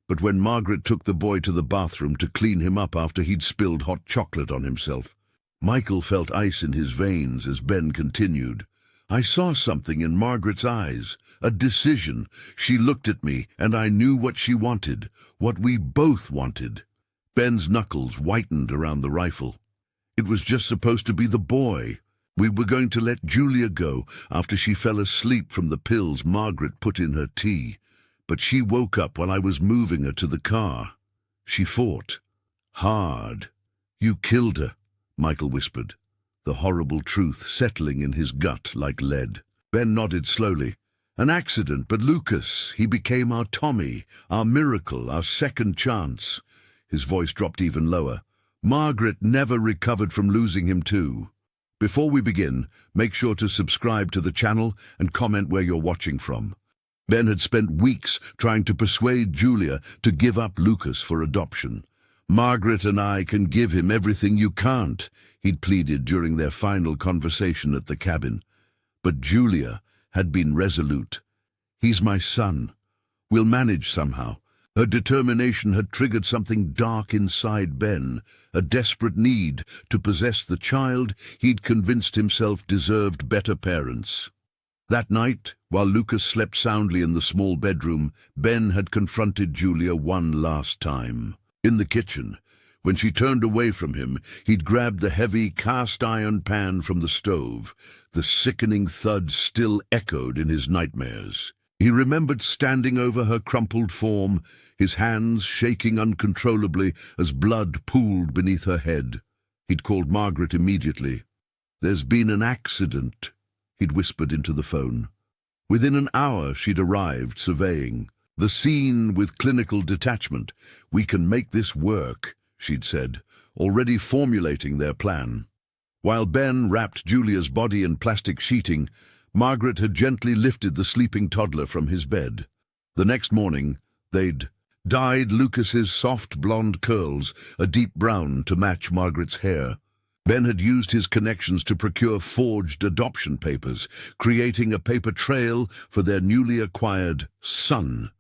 But when Margaret took the boy to the bathroom to clean him up after he'd spilled hot chocolate on himself." Michael felt ice in his veins as Ben continued. "I saw something in Margaret's eyes, a decision. She looked at me, and I knew what she wanted, what we both wanted." Ben's knuckles whitened around the rifle. "It was just supposed to be the boy. We were going to let Julia go after she fell asleep from the pills Margaret put in her tea. But she woke up while I was moving her to the car. She fought. Hard. You killed her," Michael whispered, the horrible truth settling in his gut like lead. Ben nodded slowly. "An accident, but Lucas, he became our Tommy, our miracle, our second chance." His voice dropped even lower. "Margaret never recovered from losing him too." Before we begin, make sure to subscribe to the channel and comment where you're watching from. Ben had spent weeks trying to persuade Julia to give up Lucas for adoption. "Margaret and I can give him everything you can't," he'd pleaded during their final conversation at the cabin. But Julia had been resolute. "He's my son. We'll manage somehow." Her determination had triggered something dark inside Ben, a desperate need to possess the child he'd convinced himself deserved better parents. That night, while Lucas slept soundly in the small bedroom, Ben had confronted Julia one last time. In the kitchen, when she turned away from him, he'd grabbed the heavy cast-iron pan from the stove. The sickening thud still echoed in his nightmares. He remembered standing over her crumpled form, his hands shaking uncontrollably as blood pooled beneath her head. He'd called Margaret immediately. "There's been an accident," he'd whispered into the phone. Within an hour she'd arrived, surveying the scene with clinical detachment. "We can make this work," she'd said, already formulating their plan. While Ben wrapped Julia's body in plastic sheeting, Margaret had gently lifted the sleeping toddler from his bed. The next morning, they'd dyed Lucas's soft blonde curls a deep brown to match Margaret's hair. Ben had used his connections to procure forged adoption papers, creating a paper trail for their newly acquired son.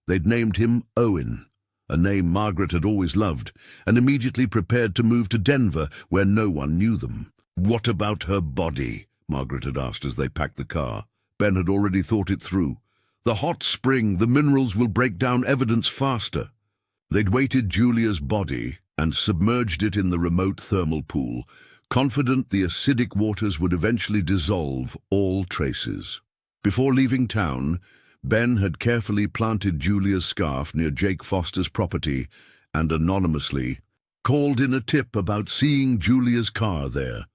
They'd named him Owen, a name Margaret had always loved, and immediately prepared to move to Denver, where no one knew them. "What about her body?" Margaret had asked as they packed the car. Ben had already thought it through. "The hot spring, the minerals will break down evidence faster." They'd weighted Julia's body and submerged it in the remote thermal pool, confident the acidic waters would eventually dissolve all traces. Before leaving town, Ben had carefully planted Julia's scarf near Jake Foster's property and anonymously called in a tip about seeing Julia's car there.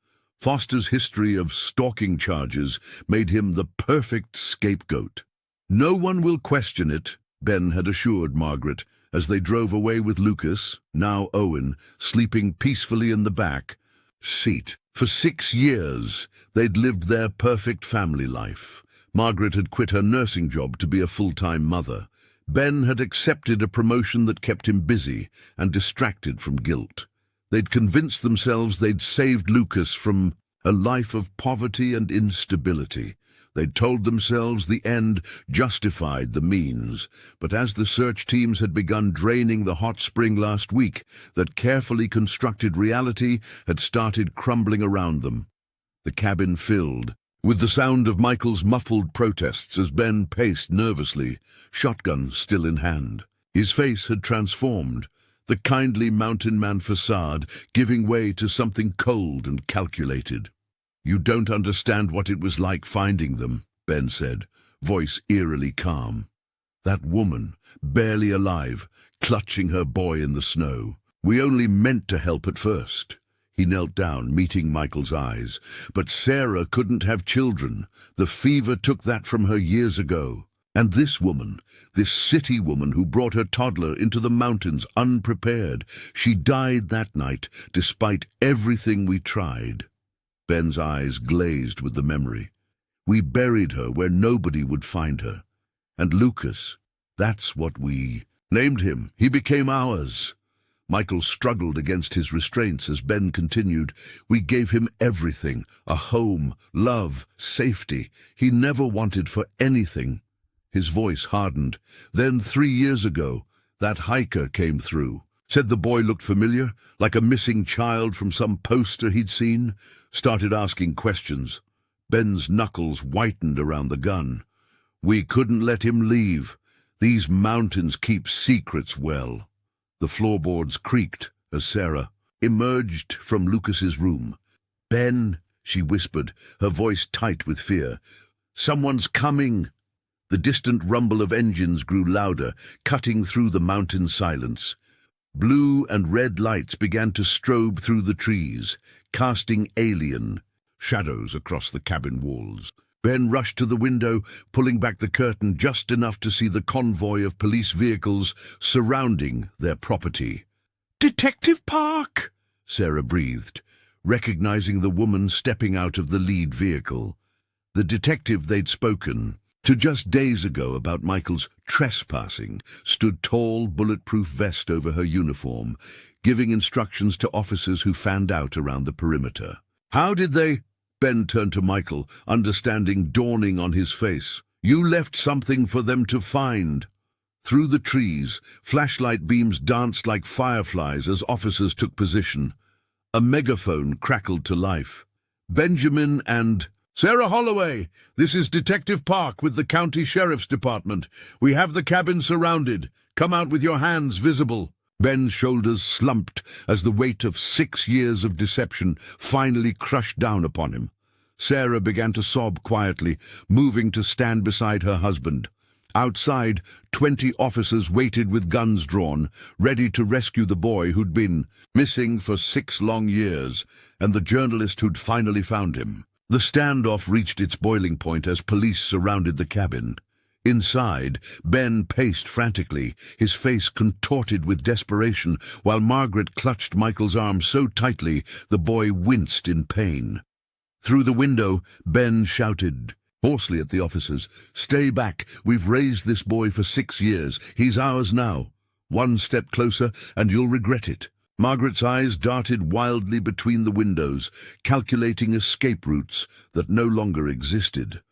Foster's history of stalking charges made him the perfect scapegoat. "No one will question it," Ben had assured Margaret as they drove away with Lucas, now Owen, sleeping peacefully in the back seat. For 6 years, they'd lived their perfect family life. Margaret had quit her nursing job to be a full-time mother. Ben had accepted a promotion that kept him busy and distracted from guilt. They'd convinced themselves they'd saved Lucas from a life of poverty and instability. They'd told themselves the end justified the means. But as the search teams had begun draining the hot spring last week, that carefully constructed reality had started crumbling around them. The cabin filled with the sound of Michael's muffled protests as Ben paced nervously, shotgun still in hand. His face had transformed, the kindly mountain man facade giving way to something cold and calculated. "You don't understand what it was like finding them," Ben said, voice eerily calm. "That woman, barely alive, clutching her boy in the snow. We only meant to help at first." He knelt down, meeting Michael's eyes. "But Sarah couldn't have children. The fever took that from her years ago. And this woman, this city woman who brought her toddler into the mountains unprepared, she died that night, despite everything we tried." Ben's eyes glazed with the memory. "We buried her where nobody would find her. And Lucas, that's what we named him. He became ours." Michael struggled against his restraints as Ben continued. "We gave him everything, a home, love, safety. He never wanted for anything." His voice hardened. "Then 3 years ago, that hiker came through. Said the boy looked familiar, like a missing child from some poster he'd seen. Started asking questions." Ben's knuckles whitened around the gun. "We couldn't let him leave. These mountains keep secrets well." The floorboards creaked as Sarah emerged from Lucas's room. "Ben," she whispered, her voice tight with fear. "Someone's coming." The distant rumble of engines grew louder, cutting through the mountain silence. Blue and red lights began to strobe through the trees, casting alien shadows across the cabin walls. Ben rushed to the window, pulling back the curtain just enough to see the convoy of police vehicles surrounding their property. "Detective Park!" Sarah breathed, recognizing the woman stepping out of the lead vehicle. The detective they'd spoken to just days ago about Michael's trespassing stood tall, bulletproof vest over her uniform, giving instructions to officers who fanned out around the perimeter. "How did they—" Ben turned to Michael, understanding dawning on his face. "You left something for them to find." Through the trees, flashlight beams danced like fireflies as officers took position. A megaphone crackled to life. "Benjamin and—" "Sarah Holloway, this is Detective Park with the County Sheriff's Department. We have the cabin surrounded. Come out with your hands visible." Ben's shoulders slumped as the weight of 6 years of deception finally crushed down upon him. Sarah began to sob quietly, moving to stand beside her husband. Outside, 20 officers waited with guns drawn, ready to rescue the boy who'd been missing for 6 long years, and the journalist who'd finally found him. The standoff reached its boiling point as police surrounded the cabin. Inside, Ben paced frantically, his face contorted with desperation, while Margaret clutched Michael's arm so tightly the boy winced in pain. Through the window, Ben shouted hoarsely at the officers, "Stay back! We've raised this boy for 6 years. He's ours now. One step closer, and you'll regret it." Margaret's eyes darted wildly between the windows, calculating escape routes that no longer existed.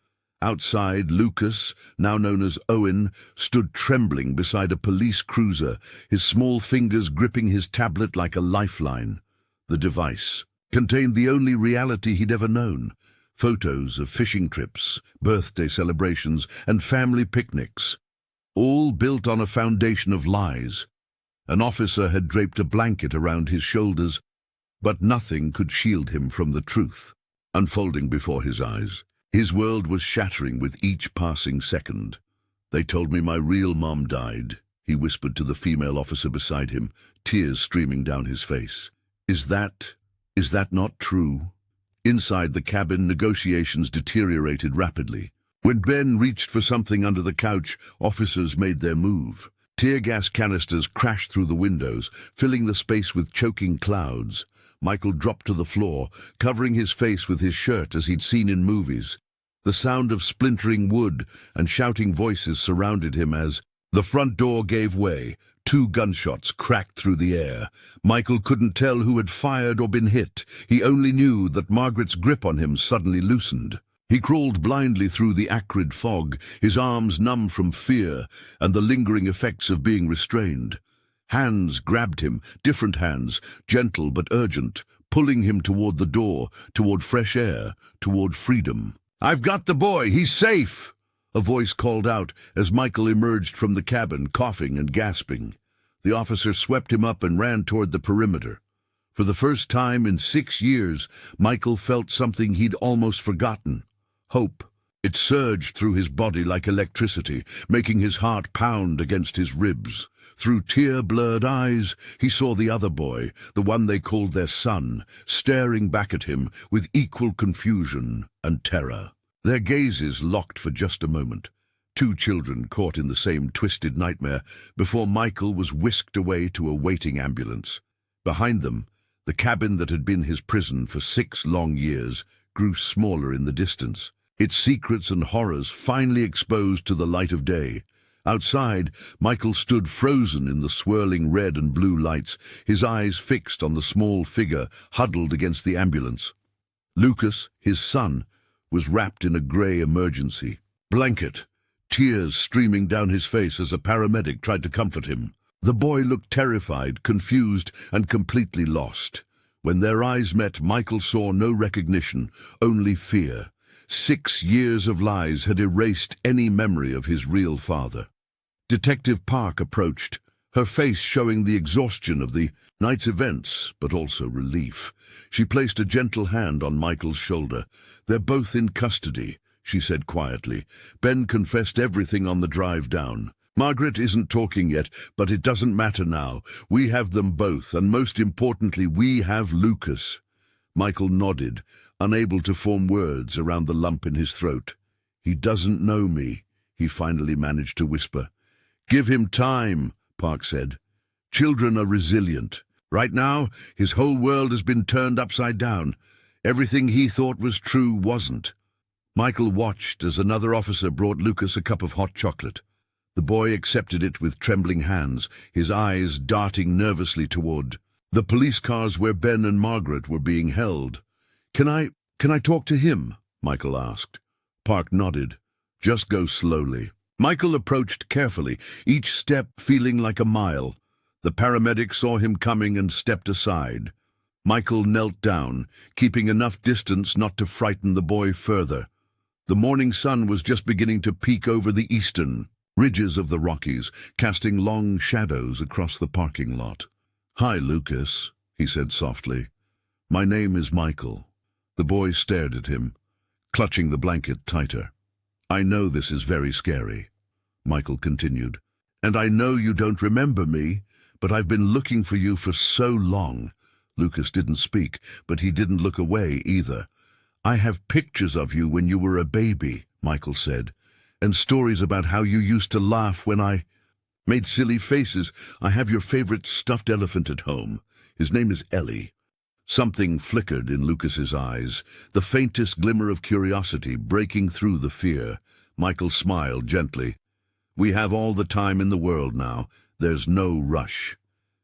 Outside, Lucas, now known as Owen, stood trembling beside a police cruiser, his small fingers gripping his tablet like a lifeline. The device contained the only reality he'd ever known: photos of fishing trips, birthday celebrations, and family picnics, all built on a foundation of lies. An officer had draped a blanket around his shoulders, but nothing could shield him from the truth, unfolding before his eyes. His world was shattering with each passing second. "They told me my real mom died," he whispered to the female officer beside him, tears streaming down his face. Is that not true?" Inside the cabin, negotiations deteriorated rapidly. When Ben reached for something under the couch, officers made their move. Tear gas canisters crashed through the windows, filling the space with choking clouds. Michael dropped to the floor, covering his face with his shirt as he'd seen in movies. The sound of splintering wood and shouting voices surrounded him as the front door gave way. 2 gunshots cracked through the air. Michael couldn't tell who had fired or been hit. He only knew that Margaret's grip on him suddenly loosened. He crawled blindly through the acrid fog, his arms numb from fear and the lingering effects of being restrained. Hands grabbed him, different hands, gentle but urgent, pulling him toward the door, toward fresh air, toward freedom. "I've got the boy! He's safe!" A voice called out as Michael emerged from the cabin, coughing and gasping. The officer swept him up and ran toward the perimeter. For the first time in 6 years, Michael felt something he'd almost forgotten: hope. It surged through his body like electricity, making his heart pound against his ribs. Through tear-blurred eyes, he saw the other boy, the one they called their son, staring back at him with equal confusion and terror. Their gazes locked for just a moment, 2 children caught in the same twisted nightmare, before Michael was whisked away to a waiting ambulance. Behind them, the cabin that had been his prison for 6 long years grew smaller in the distance, its secrets and horrors finally exposed to the light of day. Outside, Michael stood frozen in the swirling red and blue lights, his eyes fixed on the small figure huddled against the ambulance. Lucas, his son, was wrapped in a grey emergency blanket, tears streaming down his face as a paramedic tried to comfort him. The boy looked terrified, confused, and completely lost. When their eyes met, Michael saw no recognition, only fear. 6 years of lies had erased any memory of his real father. Detective Park approached, her face showing the exhaustion of the night's events, but also relief. She placed a gentle hand on Michael's shoulder. "They're both in custody," she said quietly. "Ben confessed everything on the drive down. Margaret isn't talking yet, but it doesn't matter now. We have them both, and most importantly, we have Lucas." Michael nodded, unable to form words around the lump in his throat. "He doesn't know me," he finally managed to whisper. "Give him time," Park said. "Children are resilient. Right now, his whole world has been turned upside down. Everything he thought was true wasn't." Michael watched as another officer brought Lucas a cup of hot chocolate. The boy accepted it with trembling hands, his eyes darting nervously toward the police cars where Ben and Margaret were being held. Can I talk to him?" Michael asked. Park nodded. "Just go slowly." Michael approached carefully, each step feeling like a mile. The paramedic saw him coming and stepped aside. Michael knelt down, keeping enough distance not to frighten the boy further. The morning sun was just beginning to peek over the eastern ridges of the Rockies, casting long shadows across the parking lot. "Hi, Lucas," he said softly. "My name is Michael." The boy stared at him, clutching the blanket tighter. "I know this is very scary," Michael continued, "and I know you don't remember me, but I've been looking for you for so long." Lucas didn't speak, but he didn't look away either. "I have pictures of you when you were a baby," Michael said, and stories about how you used to laugh when I made silly faces. I have your favorite stuffed elephant at home. His name is Ellie." Something flickered in Lucas's eyes, the faintest glimmer of curiosity breaking through the fear. Michael smiled gently. "We have all the time in the world now. There's no rush."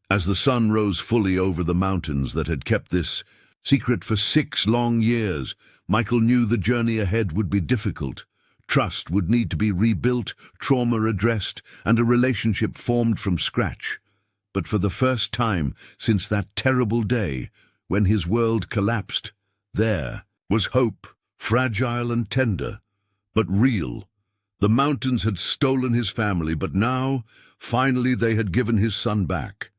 As the sun rose fully over the mountains that had kept this secret for 6 long years, Michael knew the journey ahead would be difficult. Trust would need to be rebuilt, trauma addressed, and a relationship formed from scratch. But for the first time since that terrible day, when his world collapsed, there was hope, fragile and tender, but real. The mountains had stolen his family, but now, finally, they had given his son back.